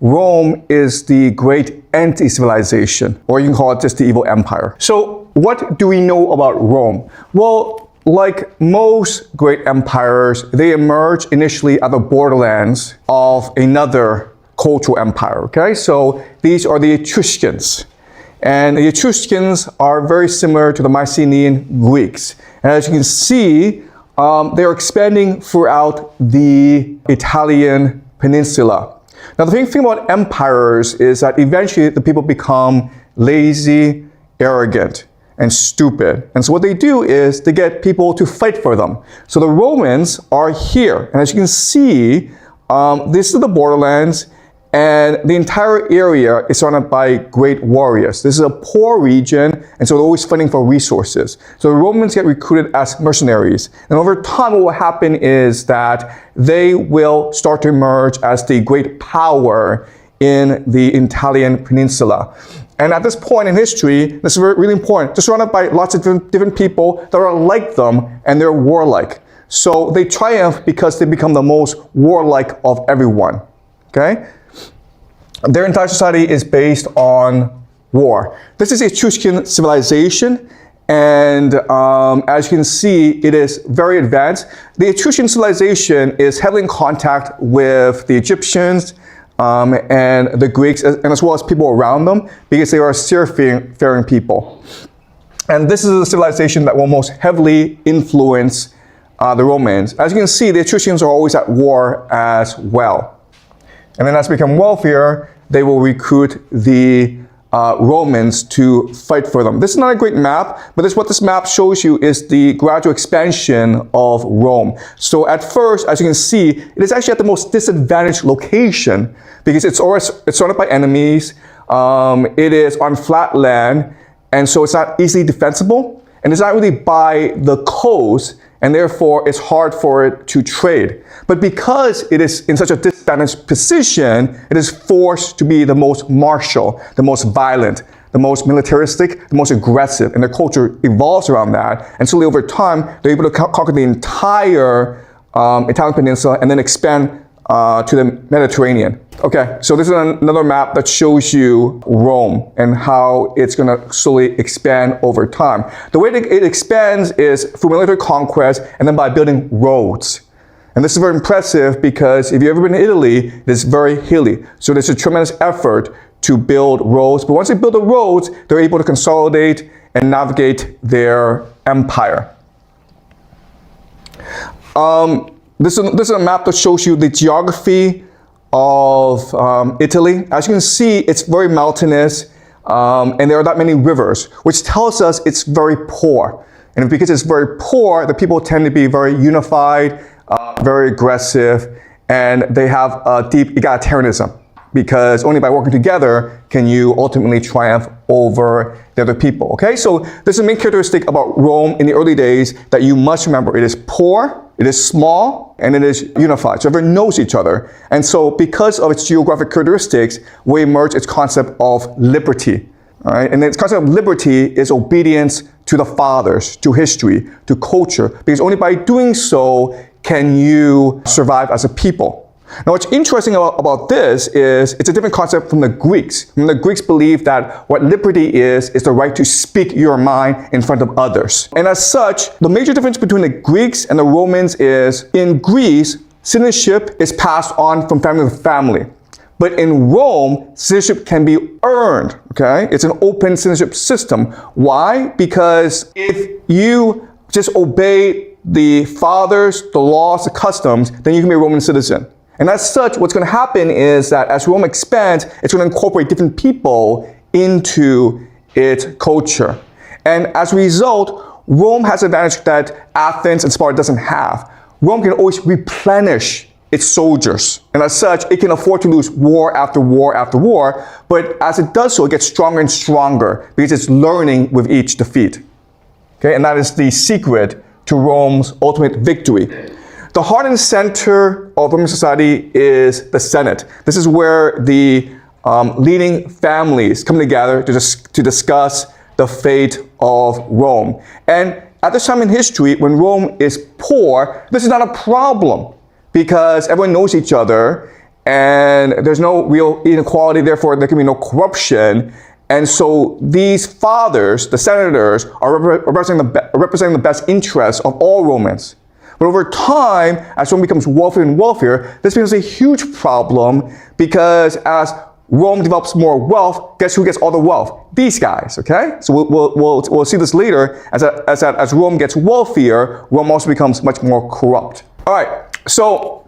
Rome is the great anti-civilization, or you can call it just the evil empire. So what do we know about Rome? Well, like most great empires, they emerge initially at the borderlands of another cultural empire, okay? So these are the Etruscans. And the Etruscans are very similar to the Mycenaean Greeks. And as you can see, they're expanding throughout the Italian peninsula. Now, the thing about empires is that eventually the people become lazy, arrogant, and stupid. And so what they do is they get people to fight for them. So the Romans are here. And as you can see, this is the borderlands, and the entire area is surrounded by great warriors. This is a poor region, and so they're always fighting for resources. So the Romans get recruited as mercenaries. And over time, what will happen is that they will start to emerge as the great power in the Italian peninsula. And at this point in history, this is really important, they're surrounded by lots of different people that are like them, and they're warlike. So they triumph because they become the most warlike of everyone, okay? Their entire society is based on war. This is Etruscan civilization, and as you can see, it is very advanced. The Etruscan civilization is heavily in contact with the Egyptians and the Greeks, and as well as people around them, because they are seafaring people. And this is a civilization that will most heavily influence the Romans. As you can see, the Etruscans are always at war as well. And then as they become wealthier, they will recruit the Romans to fight for them. This is not a great map, but what this map shows you is the gradual expansion of Rome. So at first, as you can see, it is actually at the most disadvantaged location because it's surrounded by enemies. It is on flat land, and so it's not easily defensible, and it's not really by the coast, and therefore it's hard for it to trade. But because it is in such a disadvantaged position, it is forced to be the most martial, the most violent, the most militaristic, the most aggressive, and their culture evolves around that. And slowly over time, they're able to conquer the entire Italian peninsula and then expand to the Mediterranean. Okay, so this is another map that shows you Rome and how it's going to slowly expand over time. The way that it expands is through military conquest and then by building roads. And this is very impressive because if you've ever been to Italy, it is very hilly. So there's a tremendous effort to build roads. But once they build the roads, they're able to consolidate and navigate their empire. This is a map that shows you the geography of Italy. As you can see, it's very mountainous, and there are not many rivers, which tells us it's very poor. And because it's very poor, the people tend to be very unified, very aggressive, and they have a deep egalitarianism, because only by working together can you ultimately triumph over the other people, okay? So this is a main characteristic about Rome in the early days that you must remember. It is poor, it is small, and it is unified. So everyone knows each other. And so because of its geographic characteristics, we emerge its concept of liberty, all right? And its concept of liberty is obedience to the fathers, to history, to culture, because only by doing so can you survive as a people. Now, what's interesting about this is it's a different concept from the Greeks. And the Greeks believe that what liberty is the right to speak your mind in front of others. And as such, the major difference between the Greeks and the Romans is in Greece, citizenship is passed on from family to family. But in Rome, citizenship can be earned, okay? It's an open citizenship system. Why? Because if you just obey the fathers, the laws, the customs, then you can be a Roman citizen. And as such, what's going to happen is that as Rome expands, it's going to incorporate different people into its culture. And as a result, Rome has an advantage that Athens and Sparta doesn't have. Rome can always replenish its soldiers. And as such, it can afford to lose war after war after war. But as it does so, it gets stronger and stronger because it's learning with each defeat. Okay, and that is the secret to Rome's ultimate victory. The heart and center of Roman society is the Senate. This is where the leading families come together to discuss the fate of Rome. And at this time in history, when Rome is poor, this is not a problem because everyone knows each other and there's no real inequality, therefore there can be no corruption. And so these fathers, the senators, are representing the best interests of all Romans. But over time, as Rome becomes wealthier and wealthier, this becomes a huge problem, because as Rome develops more wealth, guess who gets all the wealth? These guys, okay? So we'll see this later. As Rome gets wealthier, Rome also becomes much more corrupt. All right, so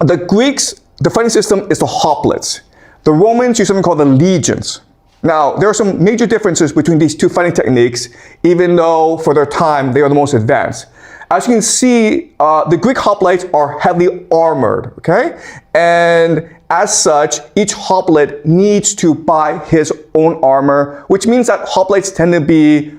the Greeks, the fighting system is the hoplites. The Romans use something called the legions. Now, there are some major differences between these two fighting techniques, even though for their time they are the most advanced. As you can see, the Greek hoplites are heavily armored, okay? And as such, each hoplite needs to buy his own armor, which means that hoplites tend to be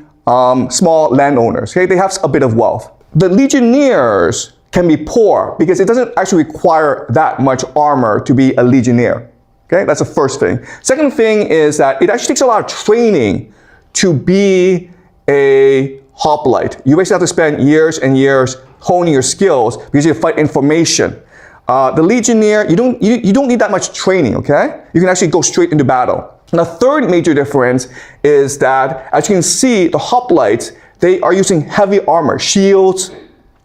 small landowners, okay? They have a bit of wealth. The legionnaires can be poor because it doesn't actually require that much armor to be a legionnaire. Okay, that's the first thing. Second thing is that it actually takes a lot of training to be a hoplite. You basically have to spend years and years honing your skills because you fight in formation. The legionnaire, you don't need that much training, okay? You can actually go straight into battle. And the third major difference is that, as you can see, the hoplites, they are using heavy armor, shields,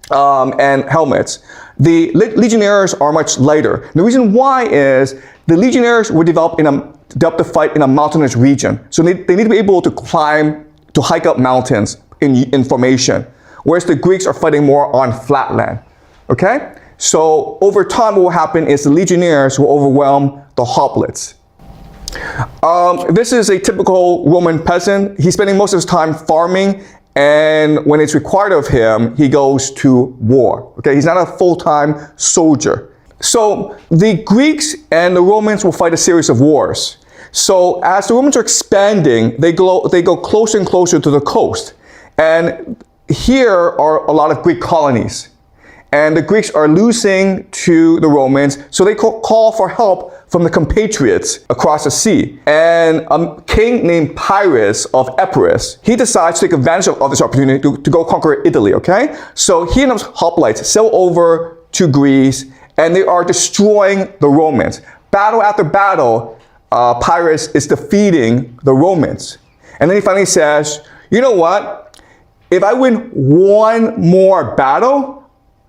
and helmets. The legionnaires are much lighter. The reason why is the legionnaires were developed to fight in a mountainous region. So they need to be able to climb, to hike up mountains in formation, whereas the Greeks are fighting more on flat land. Okay? So over time, what will happen is the legionnaires will overwhelm the hoplites. This is a typical Roman peasant. He's spending most of his time farming, and when it's required of him, he goes to war. Okay, he's not a full-time soldier. So the Greeks and the Romans will fight a series of wars. So as the Romans are expanding, they go closer and closer to the coast. And here are a lot of Greek colonies. And the Greeks are losing to the Romans, so they call for help from the compatriots across the sea. And a king named Pyrrhus of Epirus, he decides to take advantage of this opportunity to go conquer Italy, okay? So he and his hoplites sail over to Greece, and they are destroying the Romans. Battle after battle, Pyrrhus is defeating the Romans. And then he finally says, you know what? If I win one more battle,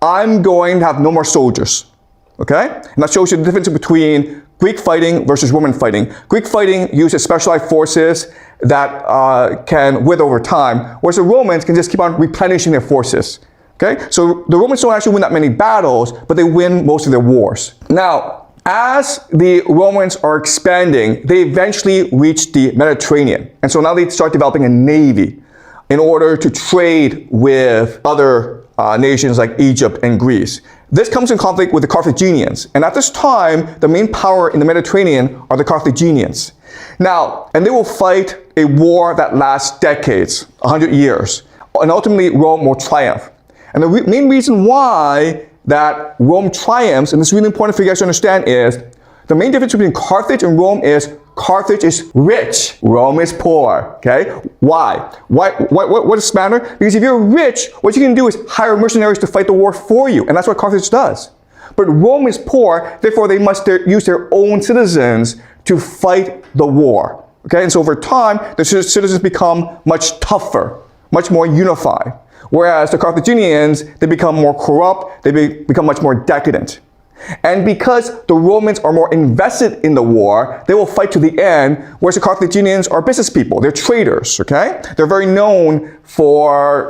I'm going to have no more soldiers, okay? And that shows you the difference between Greek fighting versus Roman fighting. Greek fighting uses specialized forces that can wither over time, whereas the Romans can just keep on replenishing their forces, okay? So the Romans don't actually win that many battles, but they win most of their wars. Now, as the Romans are expanding, they eventually reach the Mediterranean. And so now they start developing a navy in order to trade with other nations like Egypt and Greece. This comes in conflict with the Carthaginians. And at this time, the main power in the Mediterranean are the Carthaginians. Now, and they will fight a war that lasts decades, 100 years. And ultimately, Rome will triumph. And the main reason why that Rome triumphs, and this is really important for you guys to understand, is the main difference between Carthage and Rome is Carthage is rich, Rome is poor, okay? Why? What does this matter? Because if you're rich, what you can do is hire mercenaries to fight the war for you, and that's what Carthage does. But Rome is poor, therefore they must use their own citizens to fight the war, okay? And so over time, the citizens become much tougher, much more unified. Whereas the Carthaginians, they become more corrupt, they become much more decadent. And because the Romans are more invested in the war, they will fight to the end, whereas the Carthaginians are business people. They're traders, okay? They're very known for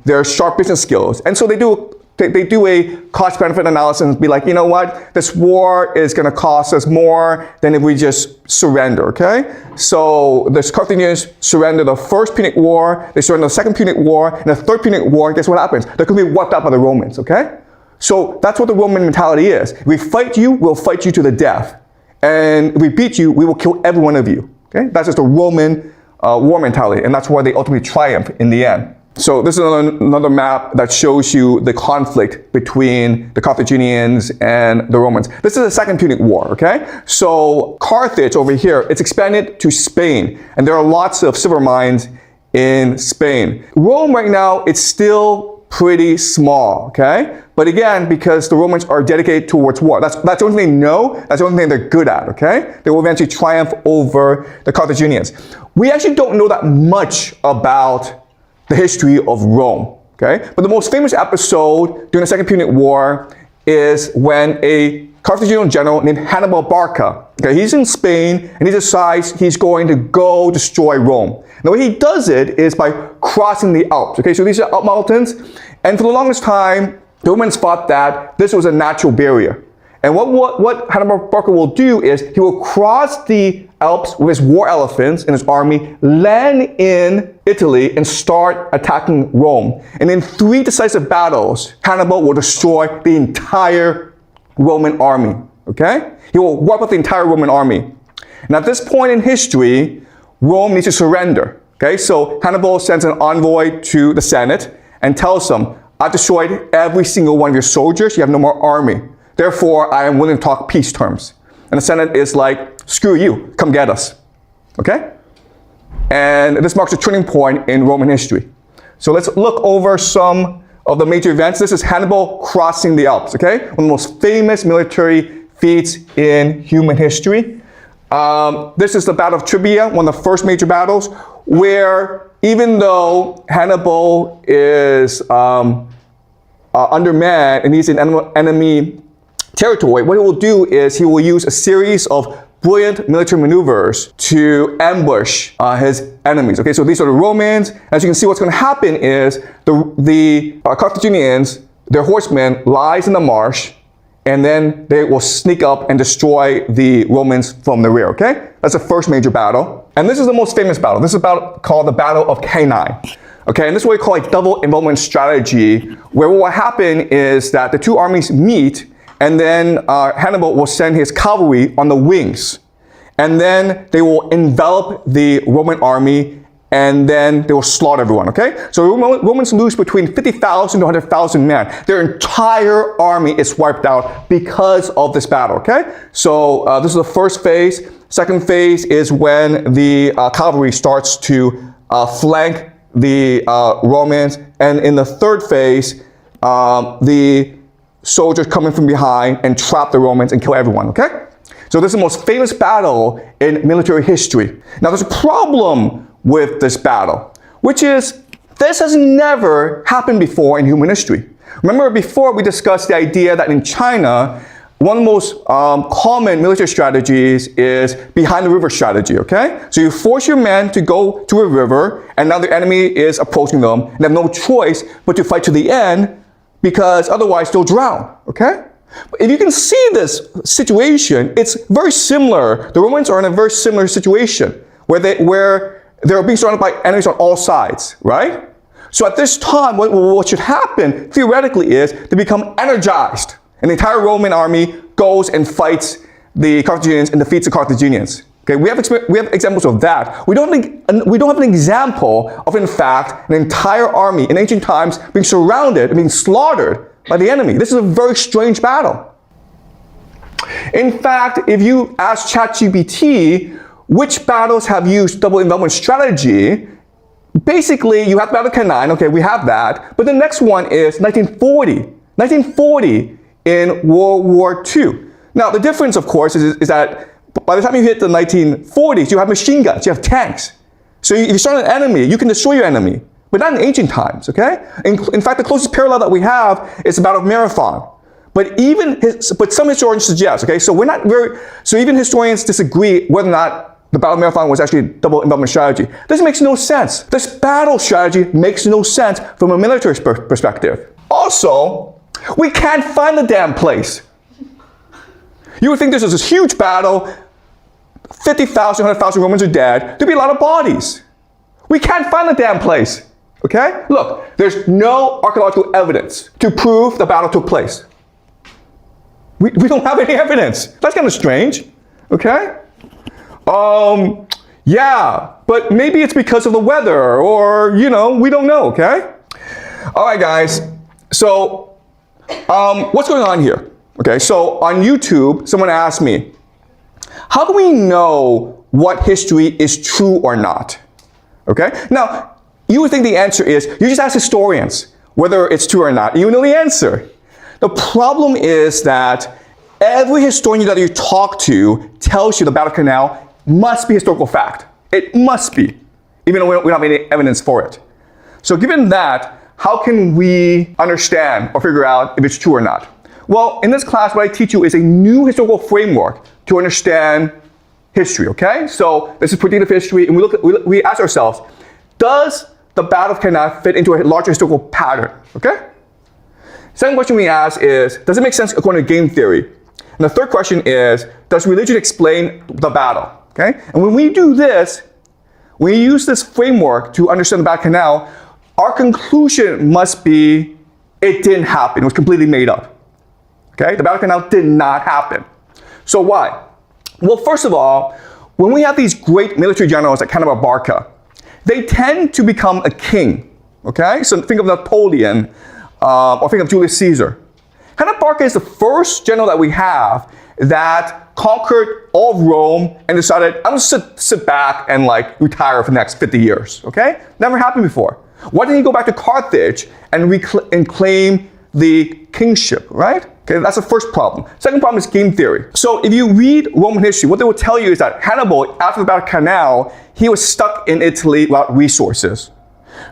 their sharp business skills. And so they do a cost-benefit analysis and be like, you know what? This war is going to cost us more than if we just surrender, okay? So the Carthaginians surrender the first Punic War, they surrender the second Punic War, and the third Punic War, guess what happens? They're going to be wiped out by the Romans, okay? So that's what the Roman mentality is. If we fight you, we'll fight you to the death. And if we beat you, we will kill every one of you. Okay? That's just the Roman war mentality, and that's why they ultimately triumph in the end. So this is another map that shows you the conflict between the Carthaginians and the Romans. This is the Second Punic War, okay? So Carthage over here, it's expanded to Spain, and there are lots of silver mines in Spain. Rome right now, it's still pretty small, okay? But again, because the Romans are dedicated towards war. That's the only thing they know. That's the only thing they're good at, okay? They will eventually triumph over the Carthaginians. We actually don't know that much about the history of Rome, okay? But the most famous episode during the Second Punic War is when a Carthaginian general named Hannibal Barca, okay, he's in Spain and he decides he's going to go destroy Rome. And the way he does it is by crossing the Alps, okay? So these are Alp mountains, and for the longest time, the Romans thought that this was a natural barrier. And what Hannibal Barca will do is he will cross the Alps with his war elephants and his army, land in Italy, and start attacking Rome. And in 3 decisive battles, Hannibal will destroy the entire Roman army, okay? He will wipe out the entire Roman army. And at this point in history, Rome needs to surrender, okay? So Hannibal sends an envoy to the Senate and tells them, I've destroyed every single one of your soldiers. You have no more army. Therefore, I am willing to talk peace terms. And the Senate is like, screw you, come get us. Okay? And this marks a turning point in Roman history. So let's look over some of the major events. This is Hannibal crossing the Alps, okay? One of the most famous military feats in human history. This is the Battle of Trebia, one of the first major battles, where even though Hannibal is undermanned and he's in enemy territory, what he will do is he will use a series of brilliant military maneuvers to ambush his enemies. Okay, so these are the Romans. As you can see, what's going to happen is the Carthaginians, their horsemen, lies in the marsh, and then they will sneak up and destroy the Romans from the rear, okay? That's the first major battle. And this is the most famous battle. This is a battle called the Battle of Cannae. Okay, and this is what we call a double involvement strategy, where what will happen is that the two armies meet, and then Hannibal will send his cavalry on the wings. And then they will envelop the Roman army, and then they will slaughter everyone, okay? So Romans lose between 50,000 to 100,000 men. Their entire army is wiped out because of this battle, okay? So this is the first phase. Second phase is when the cavalry starts to flank the Romans. And in the third phase, the soldiers come in from behind and trap the Romans and kill everyone, okay? So this is the most famous battle in military history. Now there's a problem with this battle, which is this has never happened before in human history. Remember before we discussed the idea that in China, one of the most common military strategies is behind the river strategy, okay? So you force your men to go to a river, and now the enemy is approaching them, and they have no choice but to fight to the end, because otherwise they'll drown, okay? But if you can see this situation, it's very similar. The Romans are in a very similar situation, where they're being surrounded by enemies on all sides, right? So at this time, what should happen, theoretically, is they become energized. And the entire Roman army goes and fights the Carthaginians and defeats the Carthaginians. Okay, we have examples of that. We don't have an example of, in fact, an entire army in ancient times being surrounded and being slaughtered by the enemy. This is a very strange battle. In fact, if you ask ChatGPT, which battles have used double involvement strategy, basically you have Battle of Cannae, okay, we have that, but the next one is 1940 in World War II. Now the difference, of course, is that by the time you hit the 1940s, you have machine guns, you have tanks. So if you start an enemy, you can destroy your enemy, but not in ancient times, okay? In fact, the closest parallel that we have is the Battle of Marathon. But some historians suggest, okay, so even historians disagree whether or not the Battle of Marathon was actually a double involvement strategy. This makes no sense. This battle strategy makes no sense from a military perspective. Also, we can't find the damn place. You would think this is this huge battle, 50,000, 100,000 Romans are dead, there'd be a lot of bodies. We can't find the damn place, okay? Look, there's no archaeological evidence to prove the battle took place. We don't have any evidence. That's kind of strange, okay? Yeah, but maybe it's because of the weather, or, we don't know, okay? All right, guys, so what's going on here? Okay, so on YouTube, someone asked me, how do we know what history is true or not? Okay, now, you would think the answer is, you just ask historians whether it's true or not, and you know the answer. The problem is that every historian that you talk to tells you the Battle of Cannae must be historical fact. It must be, even though we don't have any evidence for it. So given that, how can we understand or figure out if it's true or not? Well, in this class, what I teach you is a new historical framework to understand history, okay? So this is predictive history, and we ask ourselves, does the Battle of Cannae fit into a larger historical pattern, okay? Second question we ask is, does it make sense according to game theory? And the third question is, does religion explain the battle, okay? And when we do this, when we use this framework to understand the Battle of Cannae, our conclusion must be, it didn't happen, it was completely made up, okay? The Battle of Cannae did not happen. So why? Well, first of all, when we have these great military generals like Hannibal Barca, they tend to become a king, okay? So think of Napoleon, or think of Julius Caesar. Hannibal Barca is the first general that we have that conquered all of Rome and decided, I'm gonna sit back and like retire for the next 50 years, okay? Never happened before. Why didn't he go back to Carthage and claim the kingship, right? Okay, that's the first problem. Second problem is game theory. So if you read Roman history, what they will tell you is that Hannibal, after the Battle of Cannae, he was stuck in Italy without resources.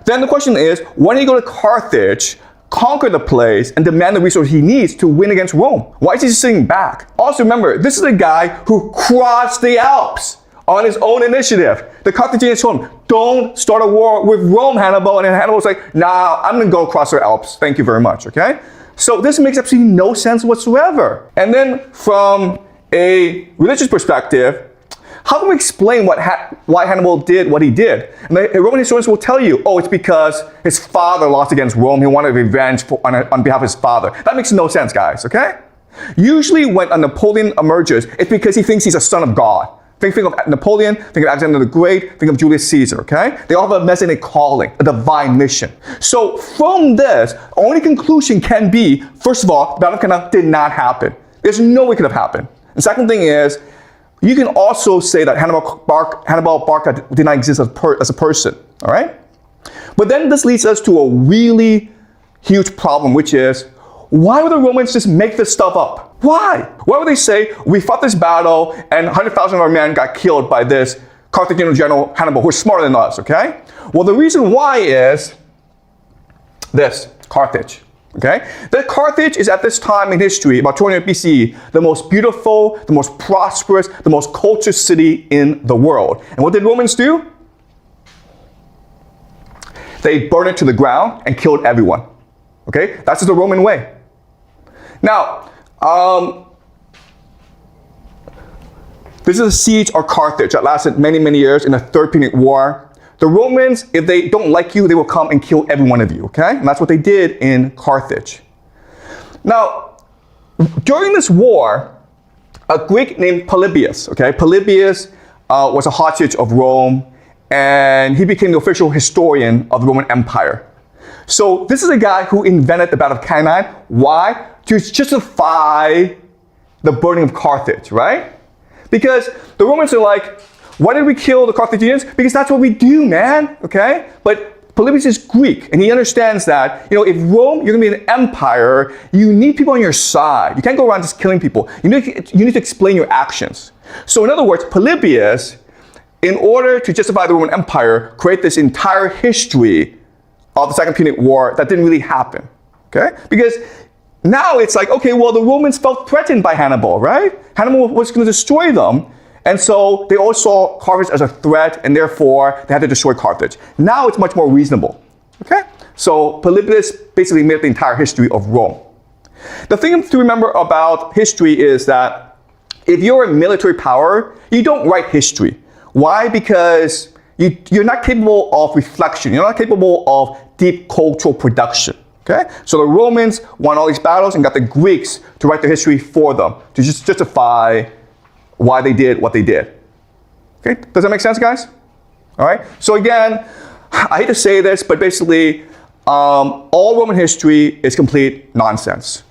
Then the question is, why did he go to Carthage, conquer the place, and demand the resources he needs to win against Rome? Why is he sitting back? Also remember, this is a guy who crossed the Alps on his own initiative. The Carthaginians told him, don't start a war with Rome, Hannibal. And then Hannibal was like, nah, I'm gonna go across the Alps. Thank you very much, okay? So this makes absolutely no sense whatsoever. And then from a religious perspective, how can we explain why Hannibal did what he did? And the Roman historians will tell you, oh, it's because his father lost against Rome. He wanted revenge on behalf of his father. That makes no sense, guys, okay? Usually when a Napoleon emerges, it's because he thinks he's a son of God. Think of Napoleon, think of Alexander the Great, think of Julius Caesar, okay? They all have a messianic calling, a divine mission. So from this, only conclusion can be, first of all, Battle of Cannae did not happen. There's no way it could have happened. And second thing is, you can also say that Hannibal Barca did not exist as a person, all right? But then this leads us to a really huge problem, which is, why would the Romans just make this stuff up? Why? Why would they say, we fought this battle and 100,000 of our men got killed by this Carthaginian general Hannibal, who's smarter than us, okay? Well, the reason why is this, Carthage, okay? That Carthage is at this time in history, about 200 BCE, the most beautiful, the most prosperous, the most cultured city in the world. And what did Romans do? They burned it to the ground and killed everyone, okay? That's just the Roman way. Now, this is a siege of Carthage that lasted many, many years in the Third Punic War. The Romans, if they don't like you, they will come and kill every one of you, okay? And that's what they did in Carthage. Now, during this war, a Greek named Polybius, okay? Polybius was a hostage of Rome, and he became the official historian of the Roman Empire. So this is a guy who invented the Battle of Cannae. Why? To justify the burning of Carthage, right? Because the Romans are like, why did we kill the Carthaginians? Because that's what we do, man, okay? But Polybius is Greek, and he understands that, if Rome, you're gonna be an empire, you need people on your side. You can't go around just killing people. You need to explain your actions. So in other words, Polybius, in order to justify the Roman Empire, create this entire history of the Second Punic War that didn't really happen, okay? Because now it's like, okay, well, the Romans felt threatened by Hannibal, right? Hannibal was going to destroy them. And so they all saw Carthage as a threat, and therefore they had to destroy Carthage. Now it's much more reasonable, okay? So Polybius basically made up the entire history of Rome. The thing to remember about history is that if you're a military power, you don't write history. Why? Because you're not capable of reflection. You're not capable of deep cultural production. Okay? So the Romans won all these battles and got the Greeks to write the history for them, to just justify why they did what they did. Okay? Does that make sense, guys? All right? So again, I hate to say this, but basically, all Roman history is complete nonsense.